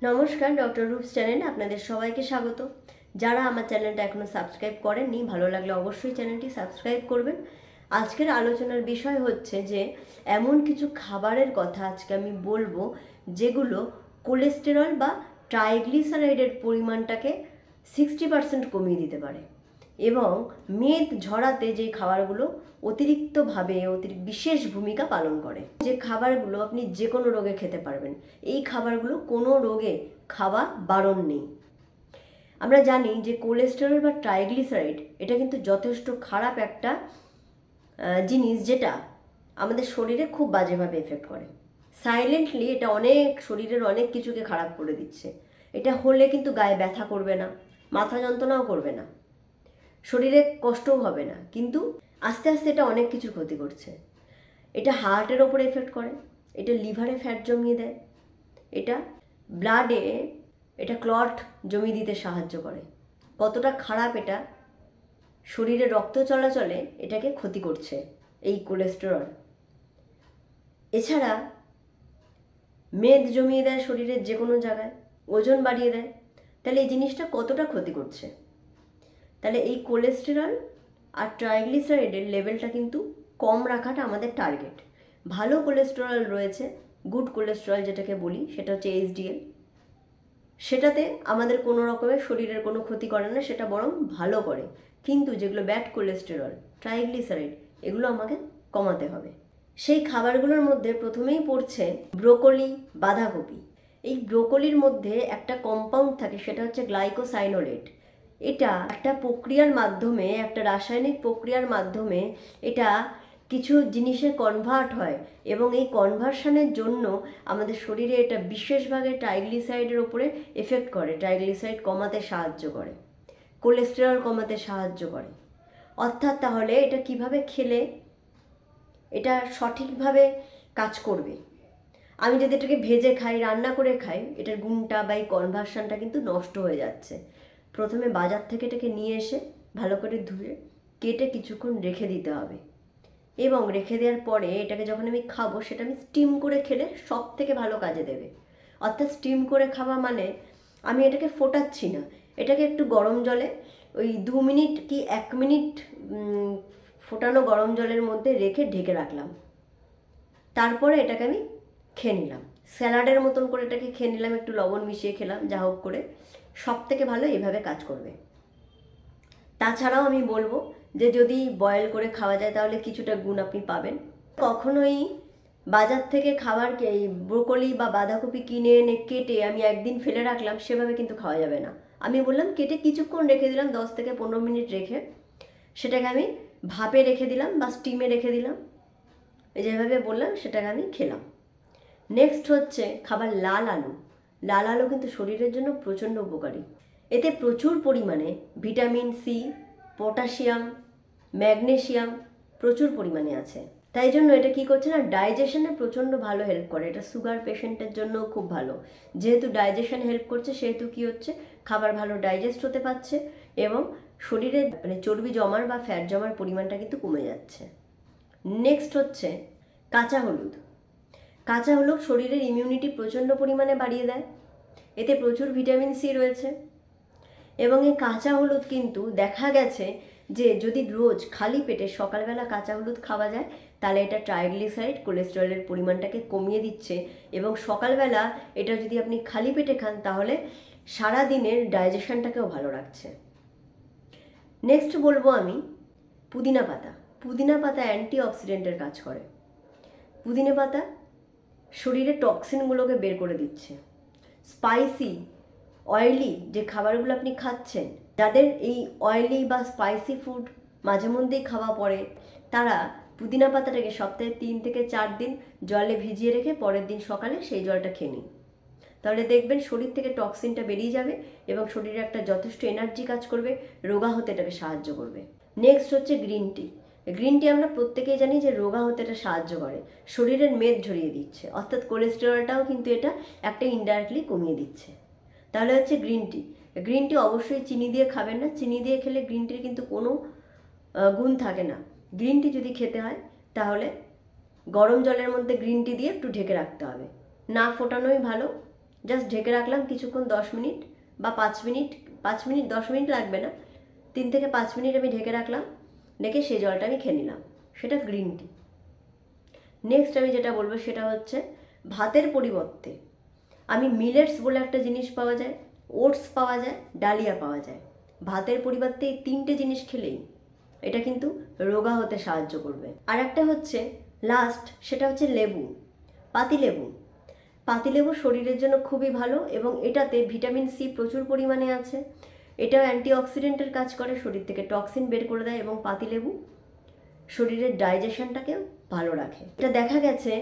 নমস্কার, ডক্টর রূপস চ্যানেলে আপনাদের সবাইকে স্বাগত। যারা আমার চ্যানেলটা এখনো সাবস্ক্রাইব করেননি, ভালো লাগলে অবশ্যই চ্যানেলটি সাবস্ক্রাইব করবেন। আজকের আলোচনার বিষয় হচ্ছে যে এমন কিছু খাবারের কথা আজকে আমি বলবো যেগুলো কোলেস্টেরল বা ট্রাইগ্লিসারাইডের পরিমাণটাকে 60% কমিয়ে দিতে পারে এবং মেদ ঝরাতে যে খাবারগুলো অতিরিক্তভাবে বিশেষ ভূমিকা পালন করে। যে খাবারগুলো আপনি যে কোনো রোগে খেতে পারবেন, এই খাবারগুলো কোনো রোগে খাওয়া বারণ নেই। আমরা জানি যে কোলেস্টেরল বা ট্রাইগ্লিসারাইড এটা কিন্তু যথেষ্ট খারাপ একটা জিনিস, যেটা আমাদের শরীরে খুব বাজেভাবে এফেক্ট করে। সাইলেন্টলি এটা শরীরের অনেক কিছুকে খারাপ করে দিচ্ছে। এটা হলে কিন্তু গায়ে ব্যথা করবে না, মাথা যন্ত্রণাও করবে না, শরীরে কষ্টও হবে না, কিন্তু আস্তে আস্তে এটা অনেক কিছুর ক্ষতি করছে। এটা হার্টের ওপর এফেক্ট করে, এটা লিভারে ফ্যাট জমিয়ে দেয়, এটা ব্লাডে ক্লট জমিয়ে দিতে সাহায্য করে। কতটা খারাপ এটা শরীরে রক্ত চলাচলে এটাকে ক্ষতি করছে এই কোলেস্টেরল। এছাড়া মেদ জমিয়ে দেয় শরীরের যে কোনো জায়গায়, ওজন বাড়িয়ে দেয়। তাহলে এই জিনিসটা কতটা ক্ষতি করছে। তাহলে এই কোলেস্টেরল আর ট্রাইগ্লিসারাইডের লেভেলটা কিন্তু কম রাখাটা আমাদের টার্গেট। ভালো কোলেস্টেরল রয়েছে, গুড কোলেস্টেরল যেটাকে বলি, সেটা হচ্ছে HDL। সেটাতে আমাদের কোনো রকমের শরীরের কোনো ক্ষতি করে না, সেটা বরং ভালো করে। কিন্তু যেগুলো ব্যাড কোলেস্টেরল, ট্রাইগ্লিসারাইড, এগুলো আমাকে কমাতে হবে। সেই খাবারগুলোর মধ্যে প্রথমেই পড়ছে ব্রোকলি, বাঁধাকপি। এই ব্রোকলির মধ্যে একটা কম্পাউন্ড থাকে, সেটা হচ্ছে গ্লাইকোসাইনোলেট। এটা একটা প্রক্রিয়ার মাধ্যমে, একটা রাসায়নিক প্রক্রিয়ার মাধ্যমে এটা কিছু জিনিসে কনভার্ট হয় এবং এই কনভার্সনের জন্য আমাদের শরীরে এটা বিশেষভাবে ট্রাইগ্লিসারাইডের উপরে এফেক্ট করে। ট্রাইগ্লিসারাইড কমাতে সাহায্য করে, কোলেস্টেরল কমাতে সাহায্য করে। অর্থাৎ তাহলে এটা কিভাবে খেলে এটা সঠিকভাবে কাজ করবে। আমি যদি এটাকে ভেজে খাই, রান্না করে খাই, এটার গুণটা বা এই কনভার্সনটা কিন্তু নষ্ট হয়ে যাচ্ছে। প্রথমে বাজার থেকে এটাকে নিয়ে এসে ভালো করে ধুয়ে কেটে কিছুক্ষণ রেখে দিতে হবে এবং রেখে দেওয়ার পরে এটাকে যখন আমি খাবো, সেটা আমি স্টিম করে খেলে সব থেকে ভালো কাজে দেবে। অর্থাৎ স্টিম করে খাওয়া মানে আমি এটাকে ফোটাচ্ছি না, এটাকে একটু গরম জলে ওই 2 মিনিট কি 1 মিনিট ফোটানো গরম জলের মধ্যে রেখে ঢেকে রাখলাম, তারপরে এটাকে আমি খেয়ে নিলাম। স্যালাডের মতন করে এটাকে খেয়ে নিলাম, একটু লবণ মিশিয়ে খেলাম, যা হোক করে। সব থেকে ভালো এভাবে কাজ করবে। তাছাড়াও আমি বলবো যে যদি বয়েল করে খাওয়া যায় তাহলে কিছুটা গুণ আপনি পাবেন। কখনোই বাজার থেকে খাবারকে এই ব্রোকলি বা বাঁধাকপি কিনে এনে কেটে আমি একদিন ফেলে রাখলাম, সেভাবে কিন্তু খাওয়া যাবে না। আমি বললাম কেটে কিছুক্ষণ রেখে দিলাম, 10 থেকে 15 মিনিট রেখে সেটাকে আমি ভাপে রেখে দিলাম বা স্টিমে রেখে দিলাম, এই যেভাবে বললাম সেটাকে আমি খেলাম। নেক্সট হচ্ছে খাবার লাল আলু। লাল আলু কিন্তু শরীরের জন্য প্রচণ্ড উপকারী। এতে প্রচুর পরিমাণে ভিটামিন সি, পটাশিয়াম, ম্যাগনেশিয়াম প্রচুর পরিমাণে আছে। তাই জন্য এটা কি করছে না, ডাইজেশনে প্রচণ্ড ভালো হেল্প করে। এটা সুগার পেশেন্টের জন্য খুব ভালো। যেহেতু ডাইজেশন হেল্প করছে, সেহেতু কি হচ্ছে, খাবার ভালো ডাইজেস্ট হতে পারছে এবং শরীরে চর্বি জমার বা ফ্যাট জমার পরিমাণটা কিন্তু কমে যাচ্ছে। নেক্সট হচ্ছে কাঁচা হলুদ। কাঁচা হলুদ শরীরের ইমিউনিটি প্রচণ্ড পরিমাণে বাড়িয়ে দেয়। এতে প্রচুর ভিটামিন সি রয়েছে এবং এই কাঁচা হলুদ কিন্তু দেখা গেছে যে যদি রোজ খালি পেটে সকালবেলা কাঁচা হলুদ খাওয়া যায়, তাহলে এটা ট্রাইগ্লিসারাইড, কোলেস্টেরলের পরিমাণটাকে কমিয়ে দিচ্ছে এবং সকালবেলা এটা যদি আপনি খালি পেটে খান তাহলে সারা দিনের ডাইজেশনটাকেও ভালো রাখছে। নেক্সট বলবো আমি পুদিনা পাতা। পুদিনা পাতা অ্যান্টিঅক্সিডেন্টের কাজ করে। পুদিনা পাতা শরীরে টক্সিনগুলোকে বের করে দিচ্ছে। স্পাইসি, অয়েলি যে খাবারগুলো আপনি খাচ্ছেন, যাদের এই অয়েলি বা স্পাইসি ফুড মাঝে মধ্যেই খাওয়া পড়ে, তারা পুদিনা পাতাটাকে সপ্তাহে 3 থেকে 4 দিন জলে ভিজিয়ে রেখে পরের দিন সকালে সেই জলটা খেয়ে নিন। তাহলে দেখবেন শরীর থেকে টক্সিনটা বেরিয়ে যাবে এবং শরীরে একটা যথেষ্ট এনার্জি কাজ করবে, রোগা হতে এটাকে সাহায্য করবে। নেক্সট হচ্ছে গ্রিন টি। গ্রিন টি আমরা প্রত্যেকেই জানি যে রোগা হতে এটা সাহায্য করে, শরীরের মেদ ঝরিয়ে দিচ্ছে, অর্থাৎ কোলেস্টেরলটাও কিন্তু এটা একটা ইনডাইরেক্টলি কমিয়ে দিচ্ছে। তাহলে হচ্ছে গ্রিন টি। গ্রিন টি অবশ্যই চিনি দিয়ে খাবেন না, চিনি দিয়ে খেলে গ্রিন টির কিন্তু কোনো গুণ থাকে না। গ্রিন টি যদি খেতে হয় তাহলে গরম জলের মধ্যে গ্রিন টি দিয়ে একটু ঢেকে রাখতে হবে, না ফোটানোই ভালো। জাস্ট ঢেকে রাখলাম কিছুক্ষণ, 10 মিনিট বা 5 মিনিট, 5 মিনিট 10 মিনিট লাগবে না, 3 থেকে 5 মিনিট আমি ঢেকে রাখলাম, রেখে সেই জলটা আমি খেয়ে নিলাম, সেটা গ্রিন টি। নেক্সট আমি যেটা বলবো সেটা হচ্ছে ভাতের পরিবর্তে আমি মিলেটস বলে একটা জিনিস পাওয়া যায়, ওটস পাওয়া যায়, ডালিয়া পাওয়া যায়। ভাতের পরিবর্তে এই 3টে জিনিস খেলেই এটা কিন্তু রোগা হতে সাহায্য করবে। আর একটা হচ্ছে লাস্ট, সেটা হচ্ছে লেবু, পাতিলেবু। পাতিলেবু শরীরের জন্য খুবই ভালো এবং এটাতে ভিটামিন সি প্রচুর পরিমাণে আছে। এটাও অ্যান্টিঅক্সিডেন্টের কাজ করে, শরীর থেকে টক্সিন বের করে দেয় এবং পাতিলেবু শরীরের ডাইজেশনটাকেও ভালো রাখে। এটা দেখা গেছে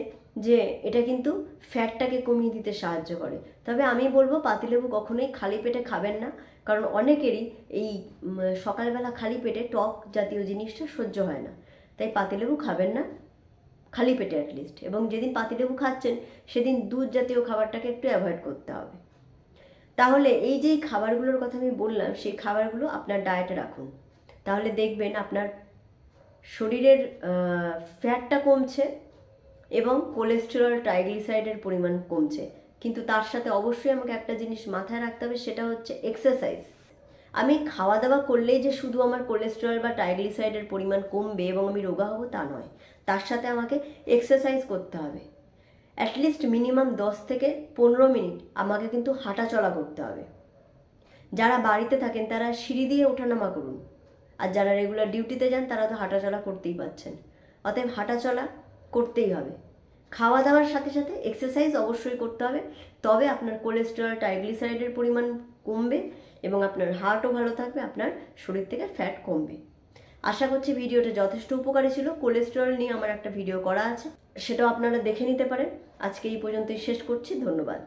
যে এটা কিন্তু ফ্যাটটাকে কমিয়ে দিতে সাহায্য করে। তবে আমি বলবো পাতিলেবু কখনোই খালি পেটে খাবেন না, কারণ অনেকেরই এই সকালবেলা খালি পেটে টক জাতীয় জিনিসটা সহ্য হয় না, তাই পাতিলেবু খাবেন না খালি পেটে অ্যাটলিস্ট। এবং যেদিন পাতিলেবু খাচ্ছেন সেদিন দুধ জাতীয় খাবারটাকে একটু অ্যাভয়েড করতে হবে। তাহলে এই যে খাবারগুলোর কথা আমি বললাম, সেই খাবারগুলো আপনার ডায়েটে রাখুন, তাহলে দেখবেন আপনার শরীরের ফ্যাটটা কমছে এবং কোলেস্টেরল, ট্রাইগ্লিসারাইডের পরিমাণ কমছে। কিন্তু তার সাথে অবশ্যই আমাকে একটা জিনিস মাথায় রাখতে হবে, সেটা হচ্ছে এক্সারসাইজ। আমি খাওয়া দাওয়া করলেই যে শুধু আমার কোলেস্টেরল বা ট্রাইগ্লিসারাইডের পরিমাণ কমবে এবং আমি রোগা হব তা নয়, তার সাথে আমাকে এক্সারসাইজ করতে হবে। অ্যাটলিস্ট মিনিমাম 10 থেকে 15 মিনিট আমাকে কিন্তু হাঁটা চলা করতে হবে। যারা বাড়িতে থাকেন তারা সিঁড়ি দিয়ে ওঠানামা করুন, আর যারা রেগুলার ডিউটিতে যান তারা তো হাঁটা চলা করতেই পারছেন। অতএব হাঁটা চলা করতেই হবে। খাওয়া দাওয়ার সাথে সাথে এক্সারসাইজ অবশ্যই করতে হবে, তবে আপনার কোলেস্টেরল, ট্রাইগ্লিসারাইডের পরিমাণ কমবে এবং আপনার হার্টও ভালো থাকবে, আপনার শরীর থেকে ফ্যাট কমবে। আশা করছি ভিডিওটা যথেষ্ট উপকারী ছিল। কোলেস্টেরল নিয়ে আমার একটা ভিডিও করা আছে, সেটাও আপনারা দেখে নিতে পারেন। আজকে এই পর্যন্তই শেষ করছি, ধন্যবাদ।